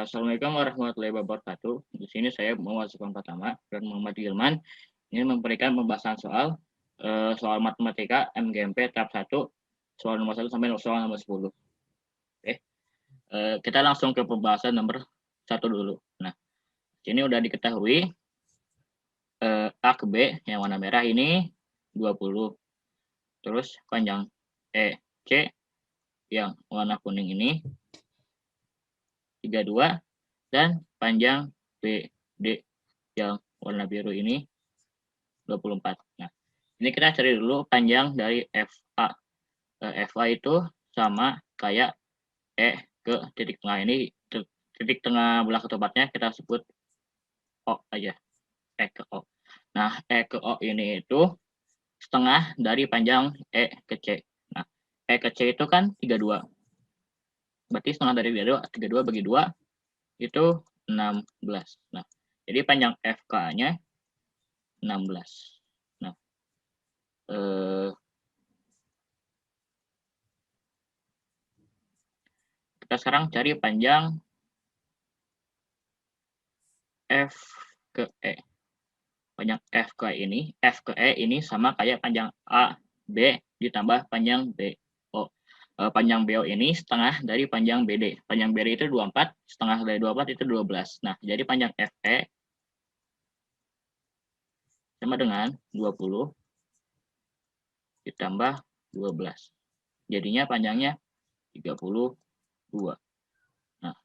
Assalamualaikum warahmatullahi wabarakatuh. Di sini saya Muhammad Pratama dan Muhammad Gilman ini memberikan pembahasan soal matematika MGMP tahap 1, soal nomor 1 sampai soal nomor 10. Oke. Kita langsung ke pembahasan nomor 1 dulu. Nah, ini udah diketahui A ke B yang warna merah ini 20. Terus panjang EC yang warna kuning ini 32 dan panjang BD yang warna biru ini 24. Nah, ini kita cari dulu panjang dari FA. FA itu sama kayak E ke titik tengah ini, titik tengah belah ketopatnya kita sebut O aja, E ke O. Nah, E ke O ini itu setengah dari panjang E ke C. Nah, E ke C itu kan 32. Berarti setengah dari 32 bagi 2 itu 16. Nah, jadi panjang FK-nya 16. Nah, kita sekarang cari panjang F ke E. Panjang F ke E ini sama kayak panjang AB ditambah panjang BO. Panjang BO ini setengah dari panjang BD. Panjang BD itu 24, setengah dari 24 itu 12. Nah, jadi panjang FE sama dengan 20 ditambah 12. Jadinya panjangnya 32. Nah,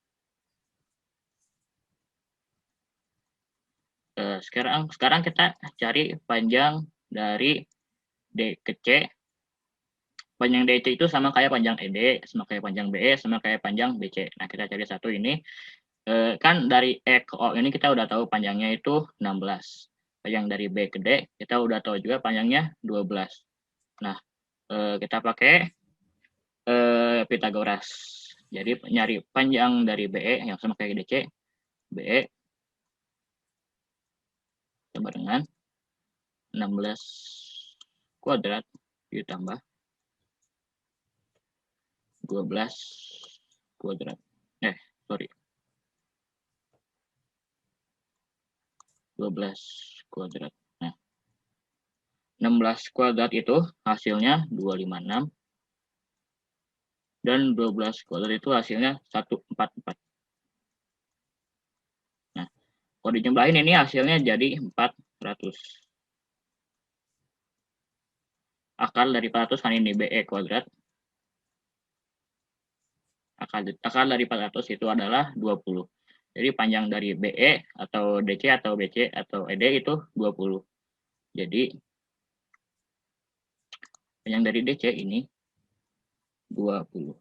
sekarang kita cari panjang dari D ke C. Panjang DC itu sama kayak panjang ED, sama kayak panjang BE, sama kayak panjang BC. Nah, kita cari satu ini. Kan dari E ke O ini kita udah tahu panjangnya itu 16. Panjang dari B ke D kita udah tahu juga panjangnya 12. Nah, kita pakai Pitagoras. Jadi nyari panjang dari BE yang sama kayak DC, BE sama dengan 16 kuadrat ditambah 12 kuadrat. 12 kuadrat. Nah, 16 kuadrat itu hasilnya 256. Dan 12 kuadrat itu hasilnya 144. Nah, kalau dijumlahin ini hasilnya jadi 400. Akar dari 400 kan ini BE kuadrat. Akar dari 400 itu adalah 20. Jadi panjang dari BE atau DC atau BC atau ED itu 20. Jadi panjang dari DC ini 20.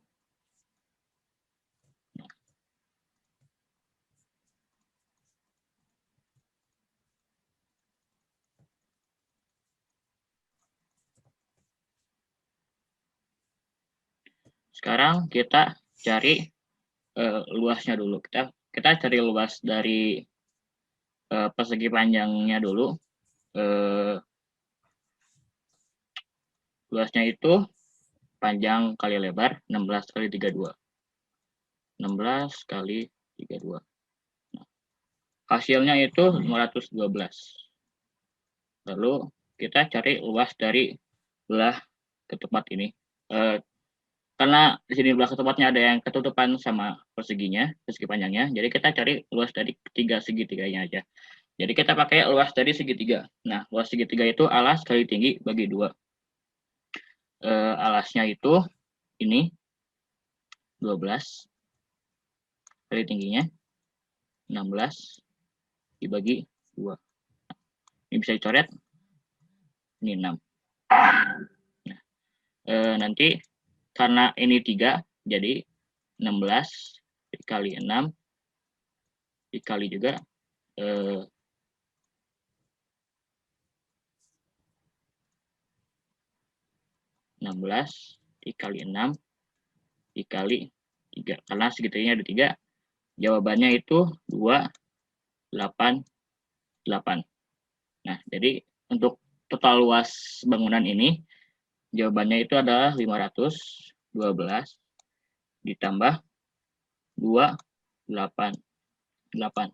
Sekarang kita cari luasnya dulu. Kita cari luas dari persegi panjangnya dulu. Luasnya itu panjang kali lebar 16 kali 32. 16 kali 32. Nah, hasilnya itu 512. Lalu kita cari luas dari belah ketupat ini. Karena di sini belah ketupatnya ada yang ketutupan sama persegi panjangnya. Jadi kita cari luas dari ketiga segitiganya aja. Jadi kita pakai luas dari segitiga. Nah, luas segitiga itu alas kali tinggi bagi 2. Alasnya itu ini 12 kali tingginya 16 dibagi 2. Ini bisa dicoret. Ini 6. Nah, nanti karena ini 3, jadi 16 dikali 6 dikali juga 16 dikali 6 dikali 3. Karena segitunya ada 3, jawabannya itu 288. Nah, jadi untuk total luas bangunan ini, jawabannya itu adalah 512 ditambah 288. 8.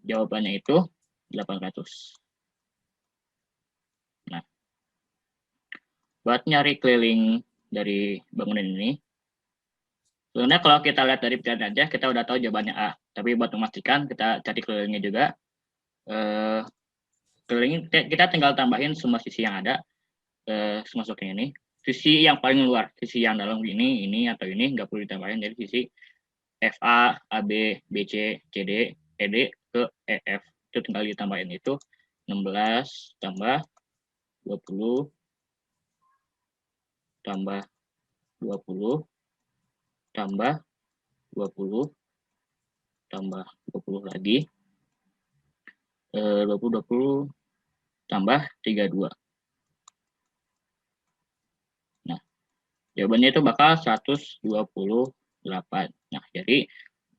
Jawabannya itu 800. Nah, buat nyari keliling dari bangunan ini, sebenarnya kalau kita lihat dari pilihan aja, kita udah tahu jawabannya A. Tapi buat memastikan, kita cari kelilingnya juga. Keliling kita tinggal tambahin semua sisi yang ada, masuknya ini. Sisi yang paling luar, sisi yang dalam ini atau ini nggak perlu ditambahin. Jadi sisi FA, AB, BC, CD, ED ke EF itu tinggal ditambahin itu 16 tambah 20 tambah 20 tambah 20 tambah 20 lagi 20 tambah 32. Nah, jawabannya itu bakal 128. Nah, jadi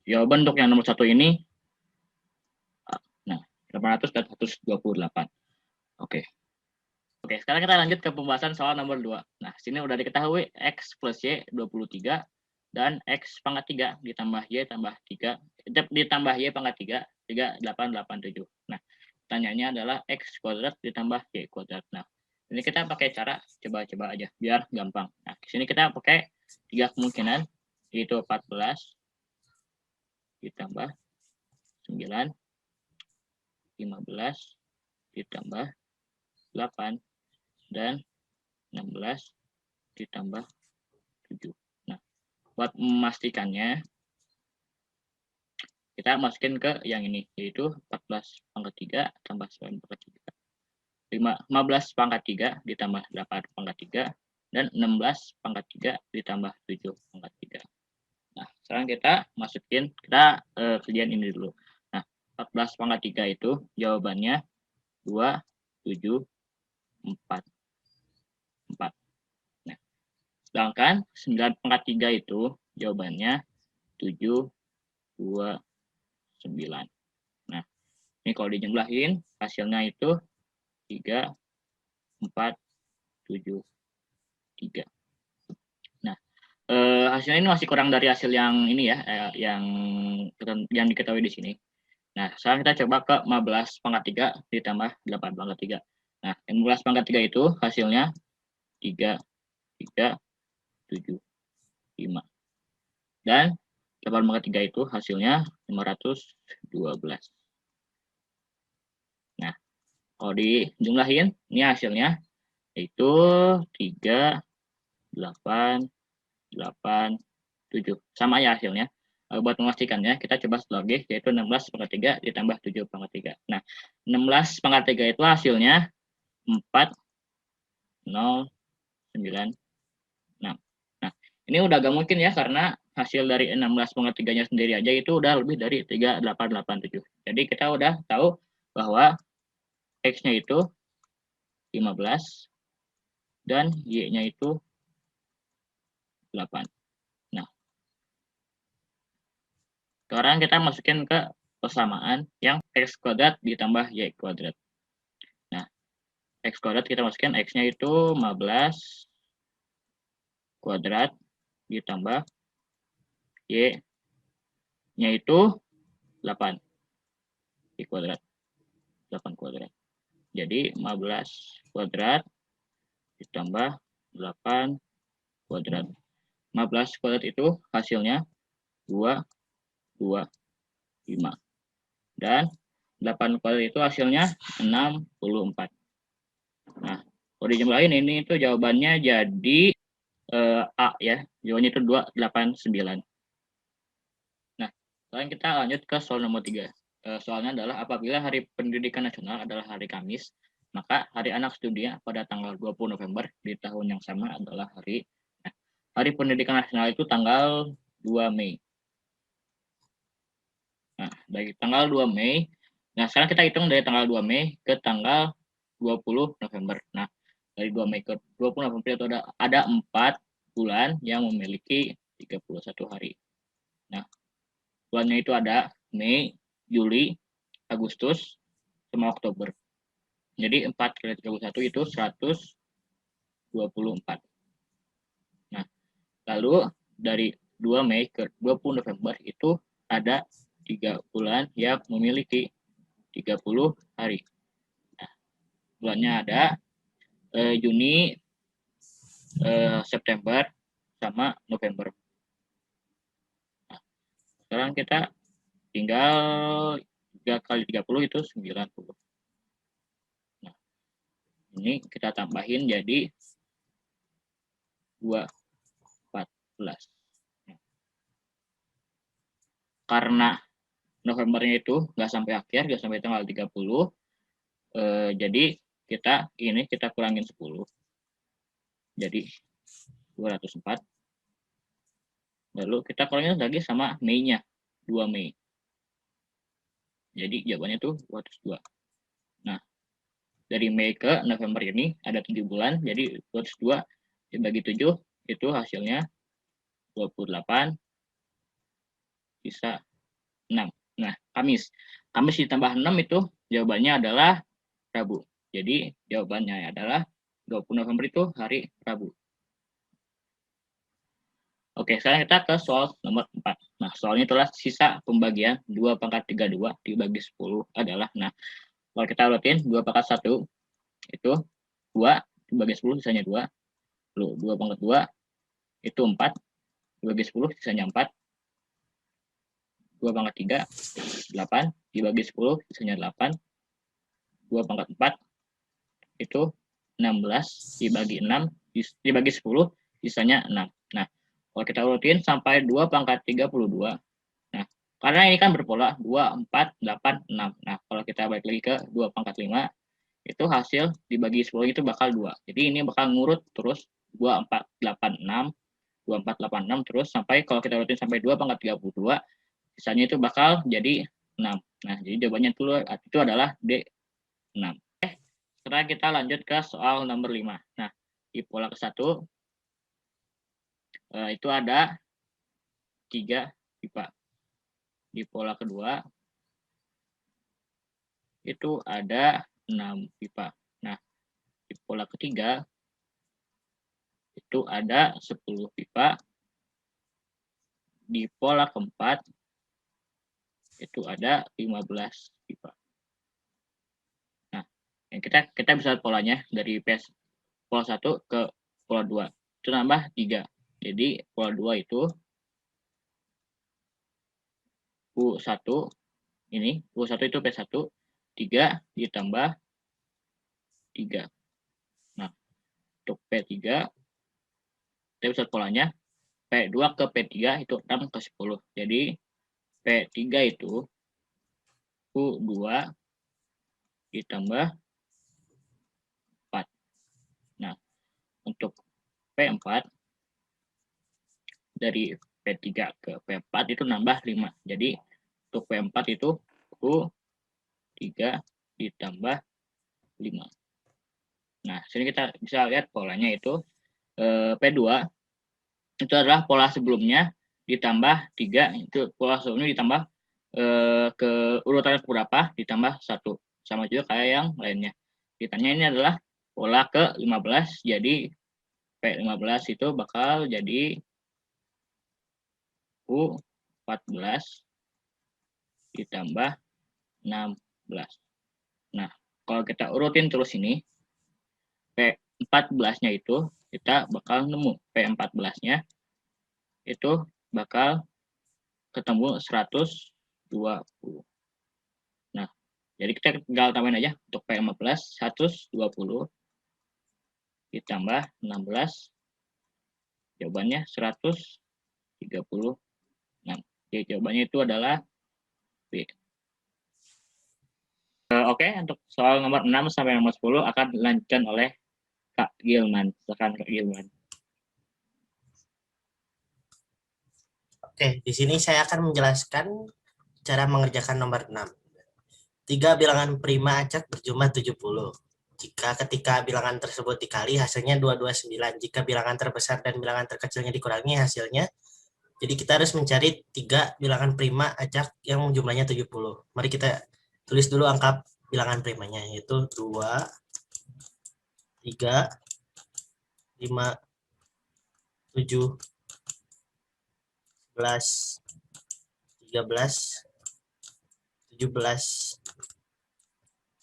jawaban untuk yang nomor 1 ini 800 dan 128. Oke. Oke, sekarang kita lanjut ke pembahasan soal nomor 2. Nah, sini udah diketahui X plus Y 23 dan X pangkat 3 ditambah Y tambah 3 ditambah Y pangkat 3 3887. Nah, pertanyaannya adalah X kuadrat ditambah Y kuadrat. Nah, ini kita pakai cara coba-coba aja biar gampang. Nah, di sini kita pakai 3 kemungkinan, yaitu 14 ditambah 9 15 ditambah 8 dan 16 ditambah 7. Nah, buat memastikannya kita masukin ke yang ini, yaitu 14 pangkat 3 tambah 9 pangkat 3. 15 pangkat 3 ditambah 8 pangkat 3 dan 16 pangkat 3 ditambah 7 pangkat 3. Nah, sekarang kita masukin, kita kerjaan ini dulu. Nah, 14 pangkat 3 itu jawabannya 2, 7, 4. Nah, sedangkan 9 pangkat 3 itu jawabannya 7, 2, 9. Nah, ini kalau dijumlahin hasilnya itu 3, 4, 7, 3. Nah, hasilnya ini masih kurang dari hasil yang ini ya, yang diketahui di sini. Nah, sekarang kita coba ke 15 pangkat 3 ditambah 8 pangkat 3. Nah, 15 pangkat 3 itu hasilnya 3, 3, 7, 5. Dan 8 pangkat 3 itu hasilnya 512. Nah, kalau dijumlahin, ini hasilnya yaitu 3, 8, 8, 7. Sama ya hasilnya. Buat memastikannya, kita coba lagi, yaitu 16 pangkat 3 ditambah 7 pangkat 3. Nah, 16 pangkat 3 itu hasilnya 4, 0, 9, 6. Nah, ini udah gak mungkin ya, karena hasil dari 16 pangkat 3-nya sendiri aja itu udah lebih dari 3887. Jadi kita udah tahu bahwa X-nya itu 15 dan Y-nya itu 8. Nah, sekarang kita masukin ke persamaan yang X kuadrat ditambah Y kuadrat. Nah, X kuadrat kita masukin, X-nya itu 15 kuadrat ditambah Y-nya itu 8. Y kuadrat. 8 kuadrat. Jadi 15 kuadrat ditambah 8 kuadrat. 15 kuadrat itu hasilnya 2, 2, 5. Dan 8 kuadrat itu hasilnya 64. Nah, kalau dijumlahin ini itu jawabannya jadi A ya. Jawabannya itu 289. Nah, sekarang kita lanjut ke soal nomor 3. Soalnya adalah apabila Hari Pendidikan Nasional adalah hari Kamis, maka Hari Anak Sedunia pada tanggal 20 November di tahun yang sama adalah Hari Pendidikan Nasional itu tanggal 2 Mei. Nah, dari tanggal 2 Mei, nah sekarang kita hitung dari tanggal 2 Mei ke tanggal 20 November. Nah, dari 2 Mei ke 20 November itu ada 4 bulan yang memiliki 31 hari. Nah, bulannya itu ada Mei, Juli, Agustus, sama Oktober. Jadi 4 kali 31 itu 124. Nah, lalu dari 2 Mei ke 20 November itu ada 3 bulan yang memiliki 30 hari. Nah, bulannya ada Juni, September, sama November. Nah, sekarang kita tinggal 3 kali 30 itu 90. Nah, ini kita tambahin jadi 214. Karena Novembernya itu nggak sampai akhir, nggak sampai tanggal 30, jadi kita kurangin 10. Jadi 204. Lalu kita kurangin lagi sama Mei-nya, 2 Mei. Jadi jawabannya tuh 202. Nah, dari Mei ke November ini ada 7 bulan, jadi 202 dibagi 7 itu hasilnya 28, bisa 6. Nah, Kamis. Kamis ditambah 6 itu jawabannya adalah Rabu. Jadi jawabannya adalah 20 November itu hari Rabu. Oke, sekarang kita ke soal nomor 4. Nah, soalnya itulah sisa pembagian 2 pangkat 32 dibagi 10 adalah, nah, kalau kita urutin 2 pangkat 1 itu 2 dibagi 10 sisanya 2. Lalu 2 pangkat 2 itu 4 dibagi 10 sisanya 4. 2 pangkat 3 8 dibagi 10 sisanya 8. 2 pangkat 4 itu 16 dibagi 6 dibagi 10 sisanya 6. Nah, kalau kita urutin sampai 2 pangkat 32. Nah, karena ini kan berpola 2, 4, 8, 6. Nah, kalau kita balik lagi ke 2 pangkat 5, itu hasil dibagi 10 itu bakal 2. Jadi ini bakal ngurut terus 2, 4, 8, 6, 2, 4, 8, 6 terus sampai kalau kita urutin sampai 2 pangkat 32, sisanya itu bakal jadi 6. Nah, jadi jawabannya itu adalah D6. Sekarang kita lanjut ke soal nomor 5. Nah, di pola ke-1 itu ada 3 pipa. Di pola kedua itu ada 6 pipa. Nah, di pola ketiga itu ada 10 pipa. Di pola keempat itu ada 15 pipa. Nah, kita bisa lihat polanya dari pola 1 ke pola 2. Itu nambah 3. Jadi pola 2 itu U1 ini, U1 itu P1, 3 ditambah 3. Nah, untuk P3 kita bisa lihat polanya P2 ke P3 itu 6 ke 10. Jadi P3 itu U2 ditambah 4. Nah, untuk P4 dari P3 ke P4 itu nambah 5. Jadi untuk P4 itu U3 ditambah 5. Nah, sini kita bisa lihat polanya itu P2 itu adalah pola sebelumnya ditambah 3, itu pola sebelumnya ditambah ke urutan berapa ditambah 1. Sama juga kayak yang lainnya. Ditanya ini adalah pola ke-15, jadi P15 itu bakal jadi U14 ditambah 16. Nah, kalau kita urutin terus ini, P14-nya itu kita bakal nemu P14-nya itu bakal ketemu 120. Nah, jadi kita tinggal tambahin aja untuk P15 120 ditambah 16, jawabannya 136. Jadi jawabannya itu adalah B. Oke, untuk soal nomor 6 sampai nomor 10 akan dilanjutkan oleh Kak Gilman. Silakan Kak Gilman. Oke, di sini saya akan menjelaskan cara mengerjakan nomor 6. 3 bilangan prima acak berjumlah 70. Jika ketika bilangan tersebut dikali hasilnya 229. Jika bilangan terbesar dan bilangan terkecilnya dikurangi hasilnya. Jadi kita harus mencari 3 bilangan prima acak yang jumlahnya 70. Mari kita tulis dulu angka bilangan primanya, yaitu 2, 3, 5, 7, 11, 13, 17,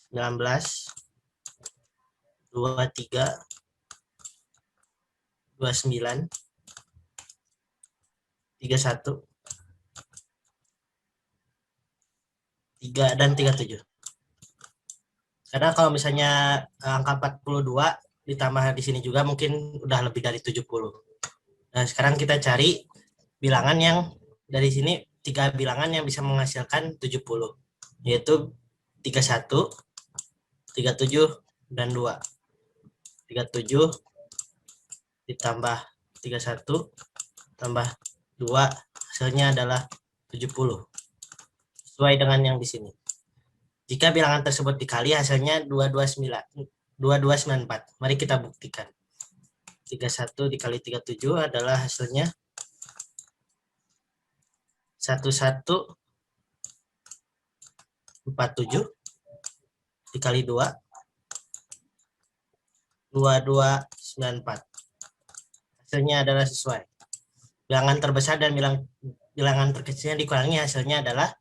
19, 23, 29, 31, 3 dan 37. Karena kalau misalnya angka 42 ditambah di sini juga mungkin udah lebih dari 70. Nah, sekarang kita cari bilangan yang dari sini 3 bilangan yang bisa menghasilkan 70, yaitu 31, 37 dan 2. 37 ditambah 31 tambah 2 hasilnya adalah 70. Sesuai dengan yang di sini. Jika bilangan tersebut dikali hasilnya 2294. Mari kita buktikan. 31 dikali 37 adalah hasilnya 1147 dikali 2 2294. Hasilnya adalah sesuai. Bilangan terbesar dan bilangan terkecilnya dikurangi hasilnya adalah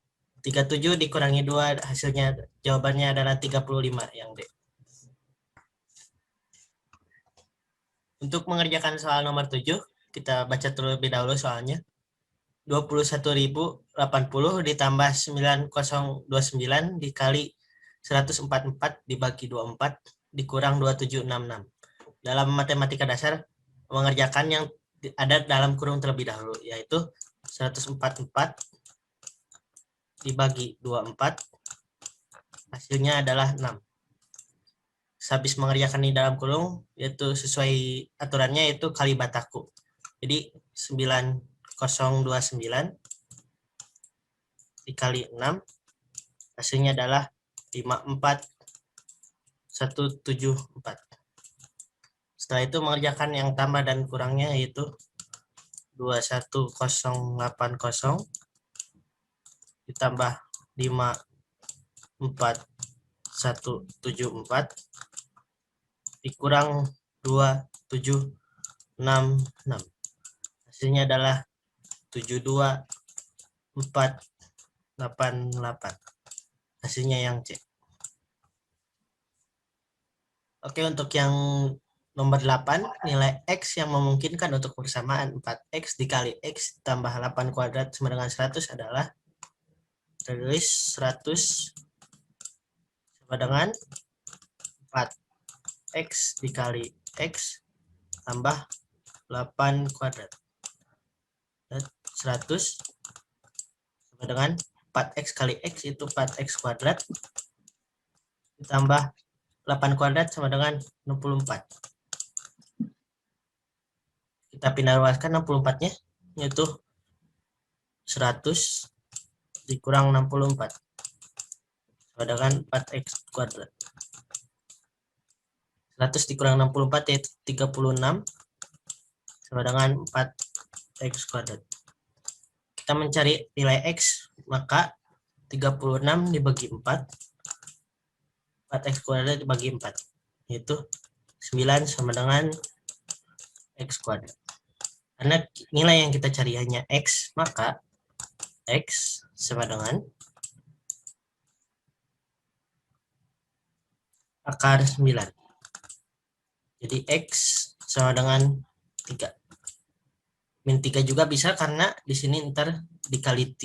37 dikurangi 2 hasilnya jawabannya adalah 35 yang D. Untuk mengerjakan soal nomor 7, kita baca terlebih dahulu soalnya. 21.080 ditambah 9029 dikali 144 dibagi 24 dikurang 2766. Dalam matematika dasar, mengerjakan yang ada dalam kurung terlebih dahulu, yaitu 144 dibagi 24 hasilnya adalah 6. Habis mengerjakan di dalam kurung, yaitu sesuai aturannya itu kali bataku. Jadi 9029 dikali 6 hasilnya adalah 54174. Setelah itu mengerjakan yang tambah dan kurangnya yaitu 21080 ditambah 54174 dikurang 2766. Hasilnya adalah 72488. Hasilnya yang C. Oke, untuk yang nomor 8, nilai X yang memungkinkan untuk persamaan 4X dikali X tambah 8 kuadrat sama dengan 100 adalah tulis 100 sama dengan 4X dikali X tambah 8 kuadrat. 100 sama dengan 4X kali X itu 4X kuadrat ditambah 8 kuadrat sama dengan 64. Kita pindah ruaskan 64-nya, yaitu 100 dikurang 64 sama dengan 4X kuadrat. 100 dikurang 64 yaitu 36 sama dengan 4X kuadrat. Kita mencari nilai X, maka 36 dibagi 4, 4X kuadrat dibagi 4, yaitu 9 sama dengan X kuadrat. Karena nilai yang kita cari hanya X, maka X sama dengan akar 9. Jadi X sama dengan 3. Min 3 juga bisa karena di sini ntar dikali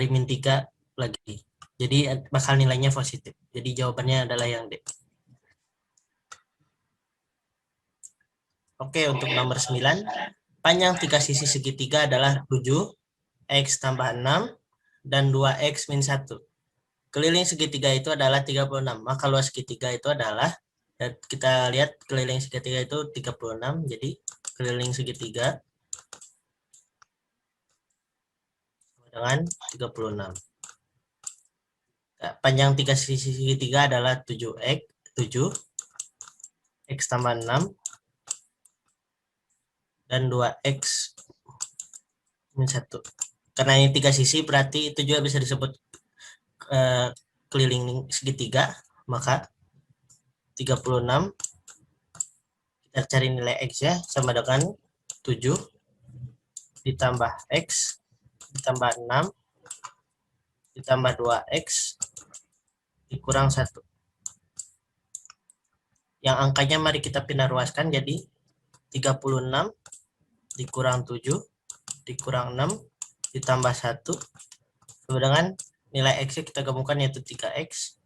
min 3 lagi. Jadi bakal nilainya positif. Jadi jawabannya adalah yang D. Oke, untuk nomor 9, panjang 3 sisi segitiga adalah 7, X tambah 6, dan 2X min 1. Keliling segitiga itu adalah 36. Maka luas segitiga itu adalah, kita lihat keliling segitiga itu 36. Jadi keliling segitiga dengan 36. Panjang 3 sisi segitiga adalah 7X, 7, X tambah 6, dan 2X min 1. Karena ini 3 sisi, berarti itu juga bisa disebut keliling segitiga, maka 36 kita cari nilai X ya, sama dengan 7 ditambah X ditambah 6 ditambah 2X dikurang 1. Yang angkanya mari kita pindah ruaskan jadi 36 dikurang 7 dikurang 6 ditambah 1 sama dengan nilai X kita gabungkan yaitu 3X.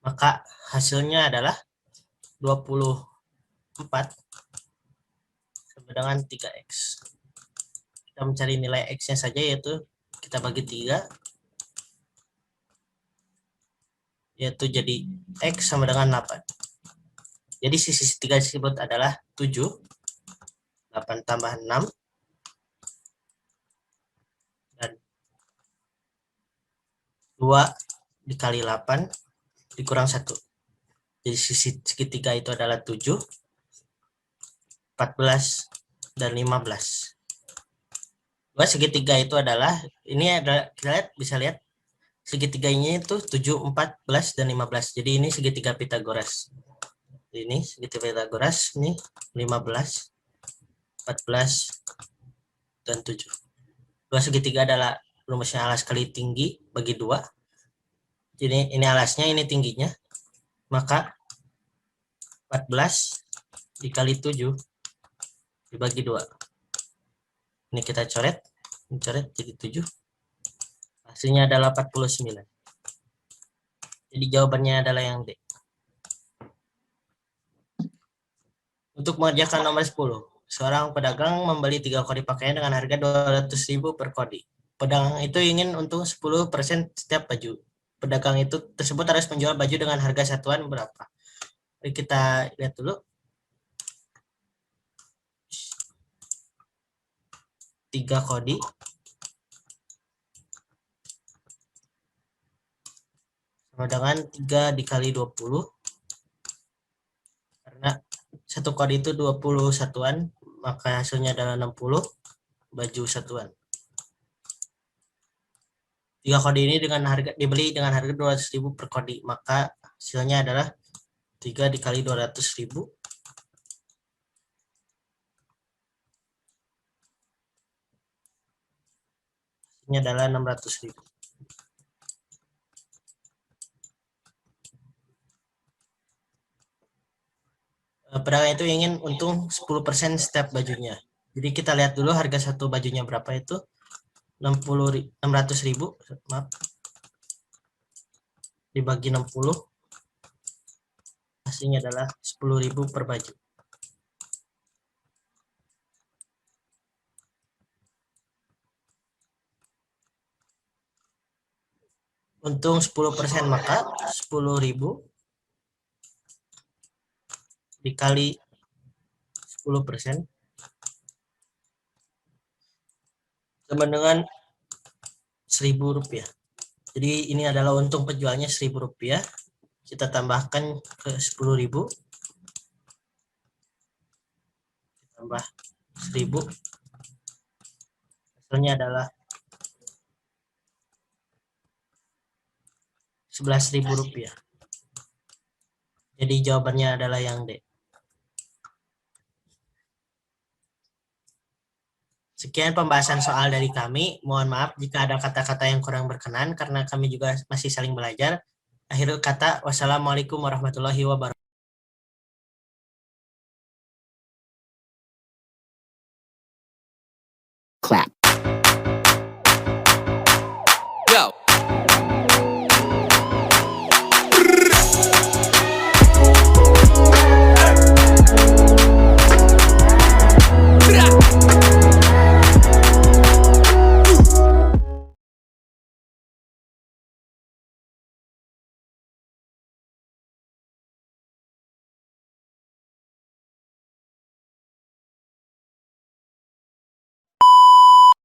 Maka hasilnya adalah 24 sama dengan 3X. Kita mencari nilai X-nya saja yaitu kita bagi 3 yaitu jadi X sama dengan 8. Jadi sisi segitiga tersebut adalah 7, 8 tambah 6, dan 2 dikali 8 dikurang 1. Jadi sisi segitiga itu adalah 7, 14, dan 15. Dua segitiga itu adalah, ini adalah, kita bisa lihat segitiganya itu 7, 14, dan 15. Jadi ini segitiga Pitagoras. Ini segitiga Pitagoras, ini 15, 14, dan 7. Dua segitiga adalah rumusnya alas kali tinggi bagi 2. Jadi ini alasnya, ini tingginya. Maka 14 dikali 7 dibagi 2. Ini kita coret jadi 7. Hasilnya adalah 49. Jadi jawabannya adalah yang D. Untuk mengerjakan nomor 10, seorang pedagang membeli 3 kodi pakaian dengan harga 200.000 per kodi. Pedagang itu ingin untung 10% setiap baju. Pedagang itu tersebut harus menjual baju dengan harga satuan berapa? Mari kita lihat dulu. 3 kodi sama dengan 3 dikali 20, karena satu kodi itu 20 satuan, maka hasilnya adalah 60 baju satuan. 3 kodi ini dibeli dengan harga 200.000 per kodi, maka hasilnya adalah 3 dikali 200.000 hasilnya adalah 600.000. Pedagang itu ingin untung 10% setiap bajunya. Jadi kita lihat dulu harga satu bajunya berapa, itu 600.000, maaf, dibagi 60, hasilnya adalah 10.000 per baju. Untung 10%, maka 10.000 dikali 10% sama dengan Rp1.000. Jadi ini adalah untung penjualnya Rp1.000. Kita tambahkan ke 10.000, tambah 1.000, hasilnya adalah Rp11.000. Jadi jawabannya adalah yang D. Sekian pembahasan soal dari kami. Mohon maaf jika ada kata-kata yang kurang berkenan karena kami juga masih saling belajar. Akhirul kata, wassalamualaikum warahmatullahi wabarakatuh.